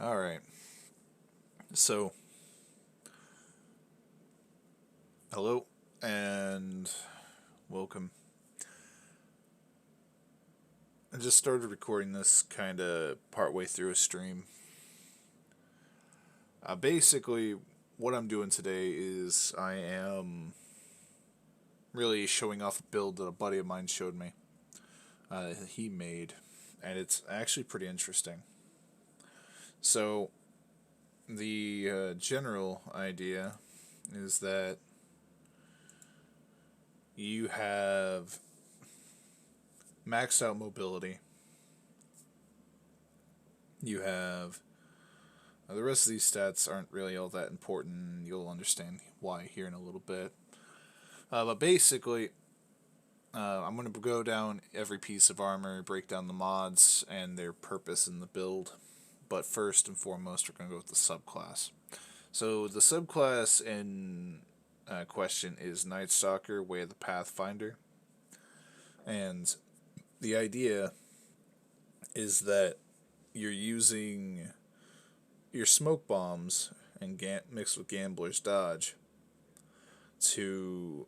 Alright, so, hello, and welcome. I just started recording this kind of partway through a stream. Basically, what I'm doing today is I am really showing off a build that a buddy of mine showed me. He made, and it's actually pretty interesting. So, the general idea is that you have maxed out mobility. You have the rest of these stats aren't really all that important. You'll understand why here in a little bit. But basically, I'm going to go down every piece of armor, break down the mods and their purpose in the build. But first and foremost, we're going to go with the subclass. So the subclass in question is Night Stalker, Way of the Pathfinder. And the idea is that you're using your smoke bombs and mixed with Gambler's Dodge to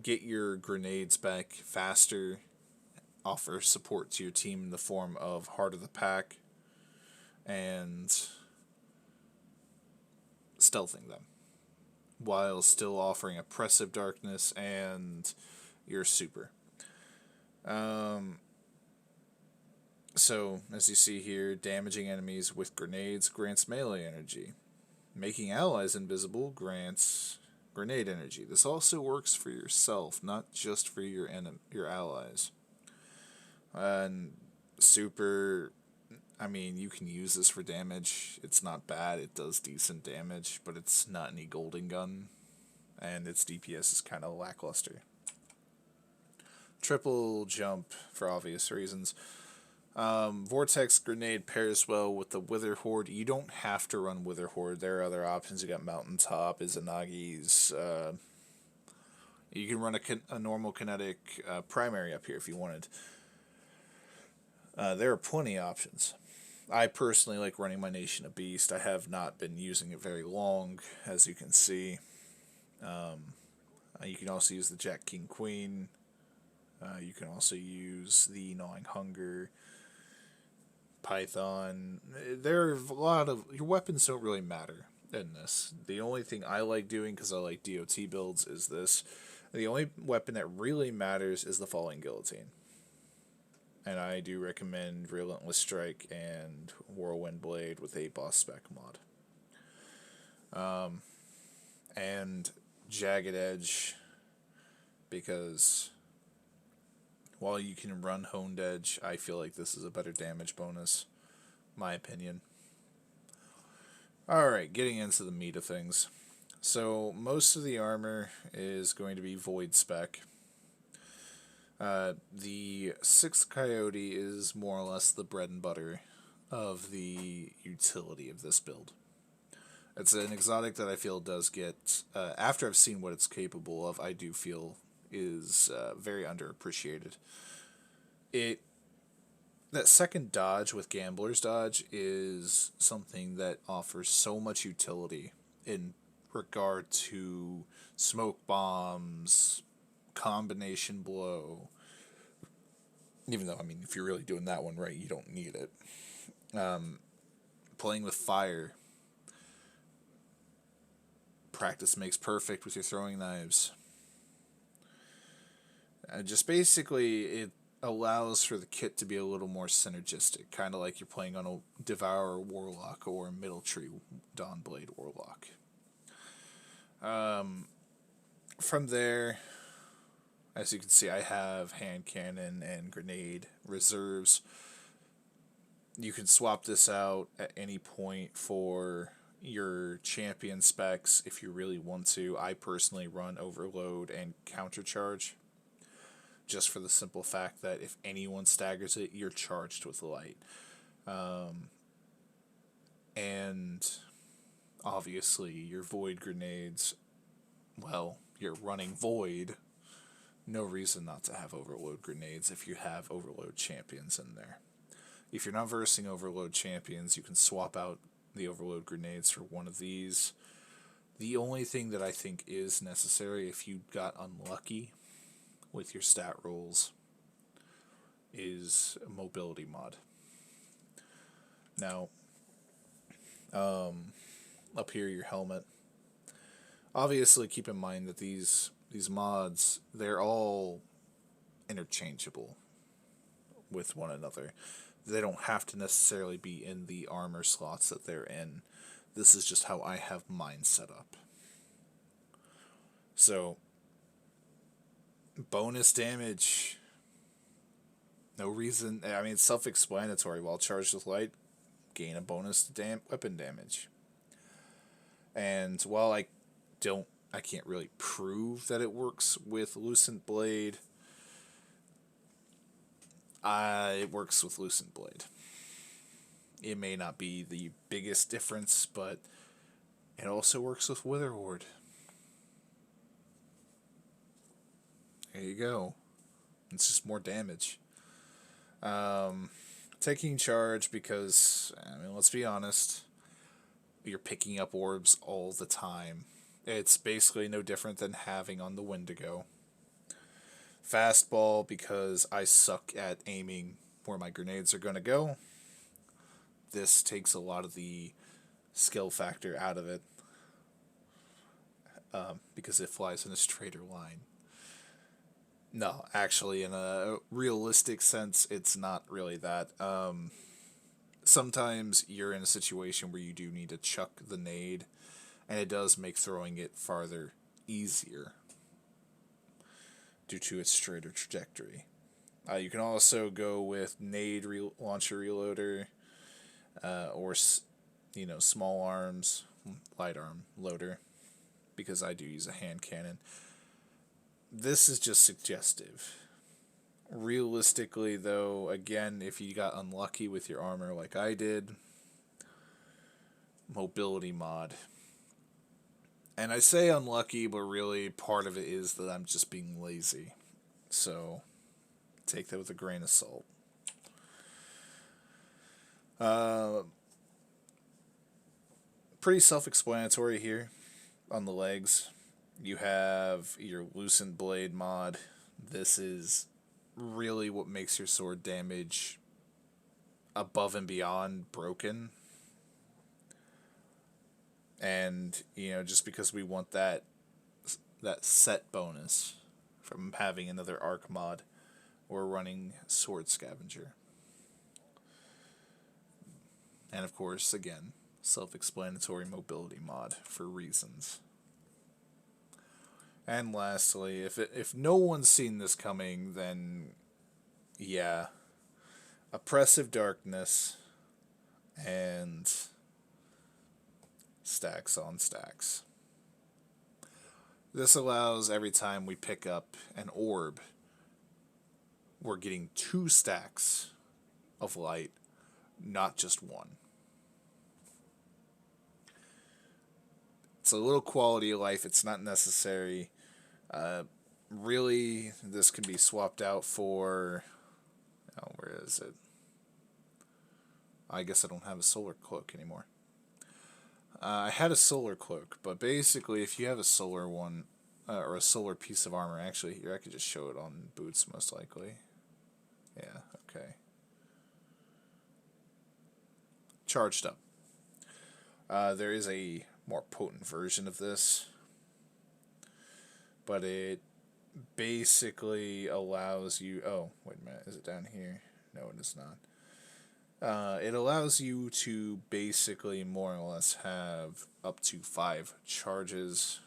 get your grenades back faster, offer support to your team in the form of Heart of the Pack, and stealthing them, while still offering Oppressive Darkness and your super. So, as you see here, damaging enemies with grenades grants melee energy. Making allies invisible grants grenade energy. This also works for yourself, not just for your allies. And super, I mean, you can use this for damage. It's not bad. It does decent damage, but it's not any golden gun, and its DPS is kind of lackluster. Triple jump for obvious reasons. Vortex Grenade pairs well with the Wither Horde. You don't have to run Wither Horde. There are other options. You got Mountaintop, Izanagi's. You can run a normal kinetic primary up here if you wanted. There are plenty of options. I personally like running my Nation of Beast. I have not been using it very long, as you can see. You can also use the Jack King Queen. You can also use the Gnawing Hunger, Python. There are a lot of... Your weapons don't really matter in this. The only thing I like doing, because I like DOT builds, is this. The only weapon that really matters is the Falling Guillotine. And I do recommend Relentless Strike and Whirlwind Blade with a boss spec mod. And Jagged Edge, because while you can run Honed Edge, I feel like this is a better damage bonus. My opinion. Alright, getting into the meat of things. So, most of the armor is going to be Void spec. The 6th Coyote is more or less the bread and butter of the utility of this build. It's an exotic that I feel does get, after I've seen what it's capable of, I do feel is very underappreciated. That second dodge with Gambler's Dodge is something that offers so much utility in regard to smoke bombs, combination blow. Even though, I mean, if you're really doing that one right, you don't need it. Playing with fire. Practice makes perfect with your throwing knives. Just basically, it allows for the kit to be a little more synergistic, kind of like you're playing on a Devourer Warlock or a Middle Tree Dawnblade Warlock. From there, as you can see, I have hand cannon and grenade reserves. You can swap this out at any point for your champion specs if you really want to. I personally run Overload and Countercharge, just for the simple fact that if anyone staggers it, you're charged with light. And obviously your Void grenades, well, you're running Void. No reason not to have Overload grenades if you have Overload champions in there. If you're not versing Overload champions, you can swap out the Overload grenades for one of these. The only thing that I think is necessary if you got unlucky with your stat rolls is a mobility mod. Now, up here, your helmet. Obviously, keep in mind that these mods, they're all interchangeable with one another. They don't have to necessarily be in the armor slots that they're in. This is just how I have mine set up. So, bonus damage. No reason. I mean, it's self-explanatory. While charged with light, gain a bonus weapon damage. And while I can't really prove that it works with Lucent Blade, it works with Lucent Blade. It may not be the biggest difference, but it also works with Wither Ward. There you go. It's just more damage. Taking charge because, I mean, let's be honest, you're picking up orbs all the time. It's basically no different than having on the Wendigo. Fastball because I suck at aiming where my grenades are going to go. This takes a lot of the skill factor out of it because it flies in a straighter line. No, actually, in a realistic sense, it's not really that. Sometimes you're in a situation where you do need to chuck the nade, and it does make throwing it farther easier due to its straighter trajectory. You can also go with nade launcher reloader, or small arms, light arm loader, because I do use a hand cannon. This is just suggestive. Realistically, though, again, if you got unlucky with your armor like I did, mobility mod. And I say unlucky, but really part of it is that I'm just being lazy. So, take that with a grain of salt. Pretty self-explanatory here on the legs. You have your Lucent Blade mod. This is really what makes your sword damage above and beyond broken. And, just because we want that set bonus from having another arc mod, we're running Sword Scavenger. And of course, again, self-explanatory mobility mod for reasons. And lastly, if no one's seen this coming, then yeah, Oppressive Darkness and stacks on stacks. This allows every time we pick up an orb, we're getting 2 stacks of light, not just 1. It's a little quality of life. It's not necessary. Really, this can be swapped out for... Oh, where is it? I guess I don't have a solar cloak anymore. I had a solar cloak, but basically, if you have a solar one, or a solar piece of armor, actually, here, I could just show it on boots, most likely. Yeah, okay. Charged up. There is a more potent version of this, but it basically allows you... Oh, wait a minute, is it down here? No, it is not. It allows you to basically more or less have up to 5 charges.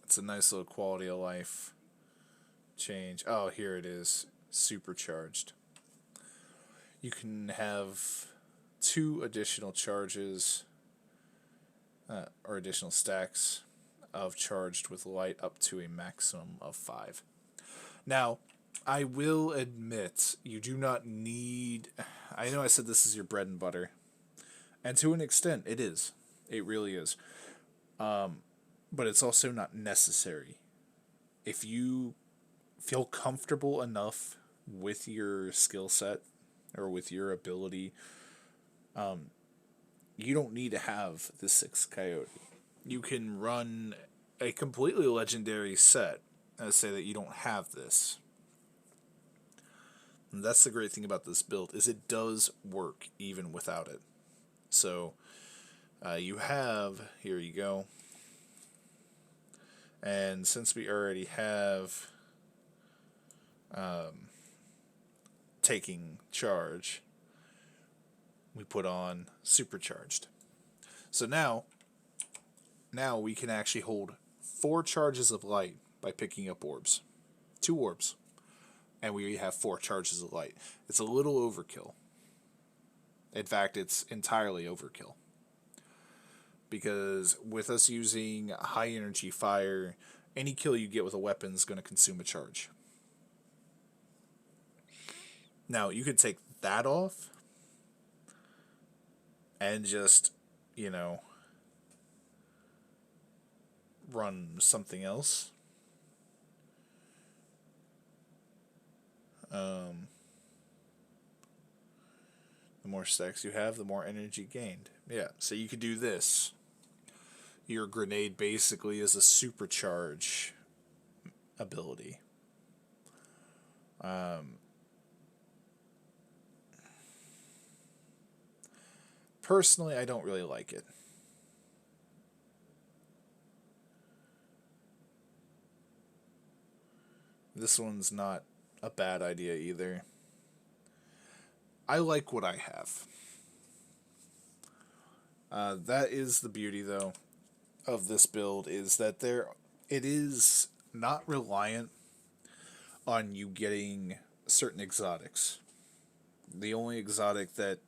It's a nice little quality of life change. Oh, here it is. Supercharged. You can have 2 additional charges or additional stacks of charged with light up to a maximum of 5. Now, I will admit, you do not need... I know I said this is your bread and butter, and to an extent, it is. It really is. But it's also not necessary. If you feel comfortable enough with your skill set or with your ability, you don't need to have the 6 coyote. You can run a completely legendary set and say that you don't have this. And that's the great thing about this build, is it does work even without it. So you have, here you go. And since we already have taking charge, we put on supercharged. So now we can actually hold 4 charges of light by picking up orbs. 2 orbs. And we have 4 charges of light. It's a little overkill. In fact, it's entirely overkill. Because with us using high energy fire, any kill you get with a weapon is going to consume a charge. Now, you could take that off and just, run something else. The more stacks you have, the more energy gained. Yeah, so you could do this. Your grenade basically is a supercharge ability. Personally, I don't really like it. This one's not a bad idea either. I like what I have. That is the beauty, though, of this build, is that it is not reliant on you getting certain exotics. The only exotic that,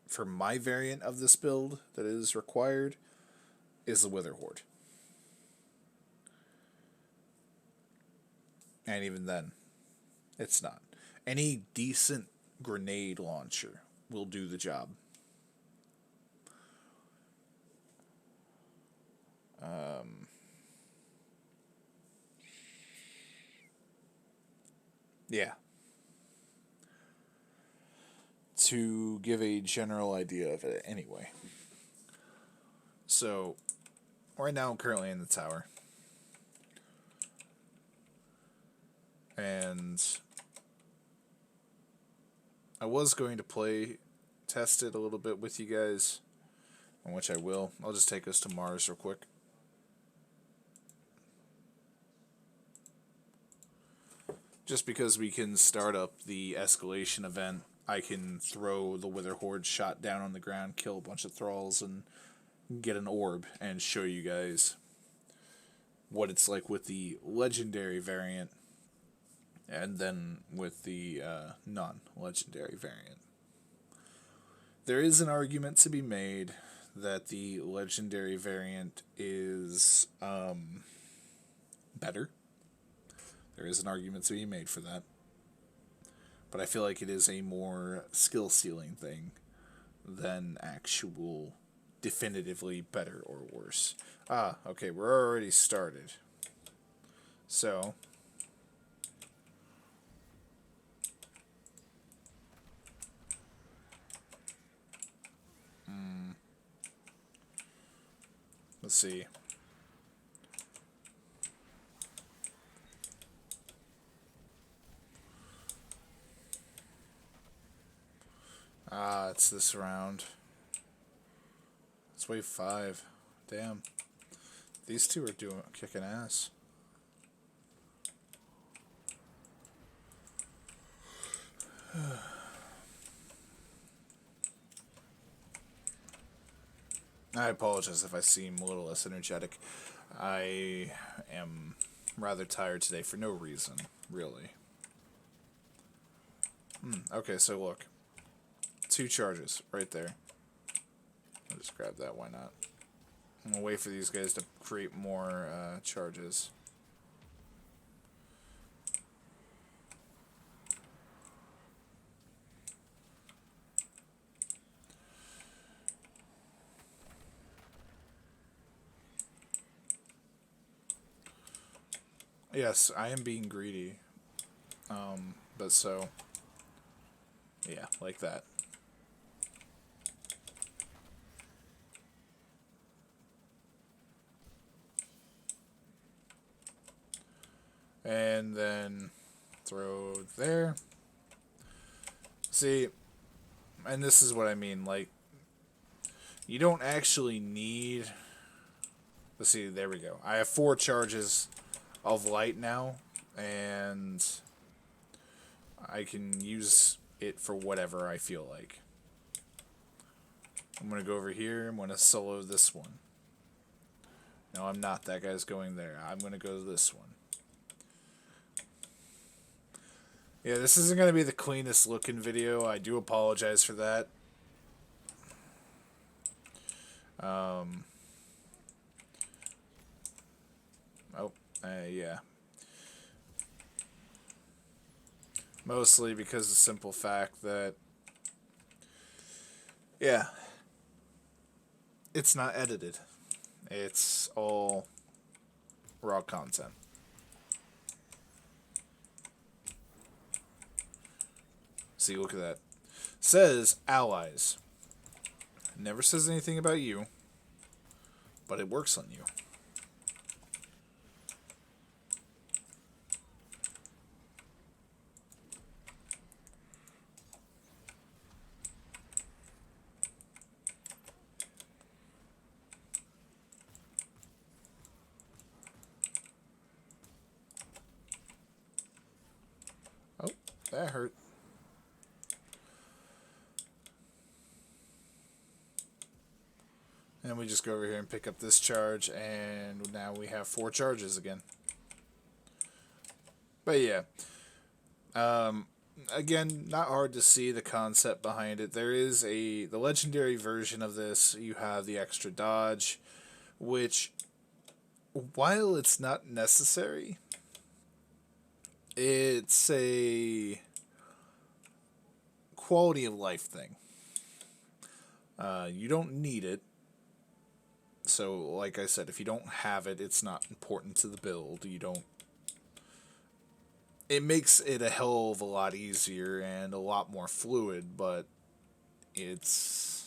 for my variant of this build, that is required is the Wither Horde. And even then, it's not. Any decent grenade launcher will do the job. Yeah. To give a general idea of it anyway. So, right now I'm currently in the tower. And I was going to test it a little bit with you guys, on which I will. I'll just take us to Mars real quick. Just because we can start up the escalation event, I can throw the Wither Horde shot down on the ground, kill a bunch of thralls, and get an orb and show you guys what it's like with the legendary variant and then with the non-legendary variant. There is an argument to be made that the legendary variant is better. There is an argument to be made for that. But I feel like it is a more skill-stealing thing than actual definitively better or worse. Okay, we're already started. So, let's see. It's this round. It's wave 5. Damn. These two are kicking ass. I apologize if I seem a little less energetic. I am rather tired today for no reason, really. Okay, so look. 2 charges right there. I'll just grab that, why not? I'm going to wait for these guys to create more charges. Yes, I am being greedy. But so, yeah, like that. And then throw there. See, and this is what I mean, like, you don't actually need... Let's see, there we go. I have 4 charges of light now, and I can use it for whatever I feel like. I'm going to go over here. I'm going to solo this one. No, I'm not. That guy's going there. I'm going to go to this one. Yeah, this isn't going to be the cleanest looking video. I do apologize for that. Yeah. Mostly because of the simple fact that, yeah, it's not edited. It's all raw content. See, look at that. Says allies. Never says anything about you, but it works on you. Oh, that hurt. And we just go over here and pick up this charge, and now we have 4 charges again. But yeah, again, not hard to see the concept behind it. There is the legendary version of this. You have the extra dodge, which, while it's not necessary, it's a quality of life thing. You don't need it. So, like I said, if you don't have it, it's not important to the build. You don't... It makes it a hell of a lot easier and a lot more fluid, but it's...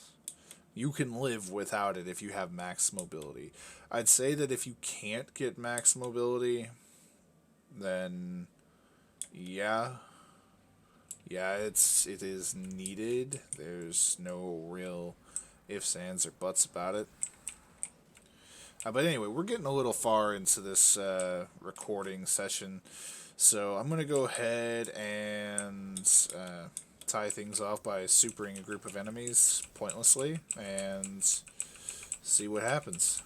You can live without it if you have max mobility. I'd say that if you can't get max mobility, then yeah, it is needed. There's no real ifs, ands, or buts about it. But anyway, we're getting a little far into this recording session, so I'm going to go ahead and tie things off by supering a group of enemies pointlessly and see what happens.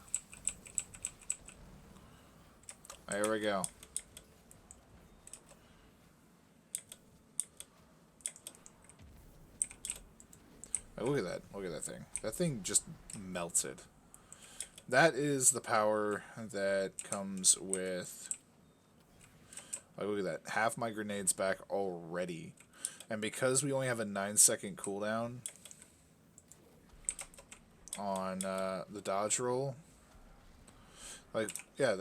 There we go. Oh, look at that. Look at that thing. That thing just melted. That is the power that comes with... Oh, look at that. Half my grenades back already. And because we only have a 9-second cooldown on the dodge roll, like, yeah,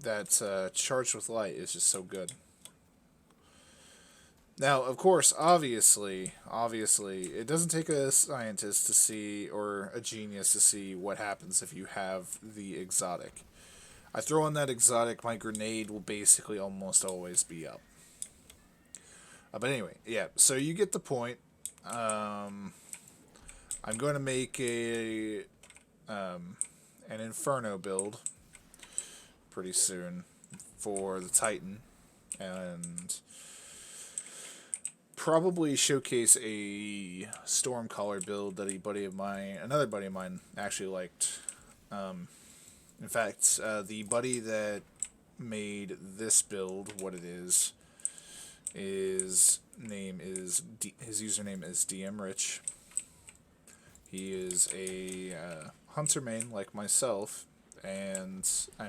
that charged with light is just so good. Now, of course, obviously, it doesn't take a scientist to see, or a genius to see what happens if you have the exotic. I throw on that exotic, my grenade will basically almost always be up. But anyway, yeah, so you get the point. I'm going to make an Inferno build pretty soon for the Titan, and probably showcase a Stormcaller build that another buddy of mine actually liked. In fact, the buddy that made this build what it is, his username is DM Rich. He is a hunter main like myself, and I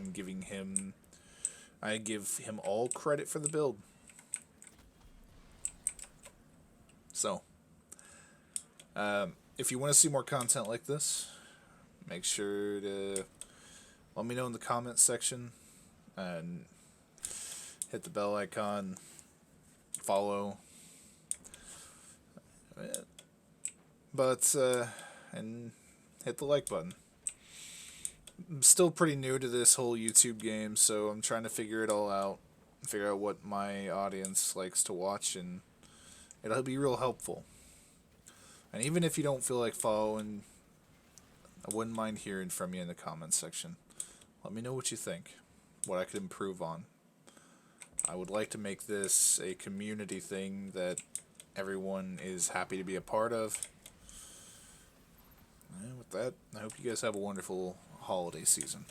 give him all credit for the build. So, if you want to see more content like this, make sure to let me know in the comments section, and hit the bell icon, follow. But, and hit the like button. I'm still pretty new to this whole YouTube game, so I'm trying to figure it all out. Figure out what my audience likes to watch, and it'll be real helpful. And even if you don't feel like following, I wouldn't mind hearing from you in the comments section. Let me know what you think, what I could improve on. I would like to make this a community thing that everyone is happy to be a part of. And with that, I hope you guys have a wonderful holiday season.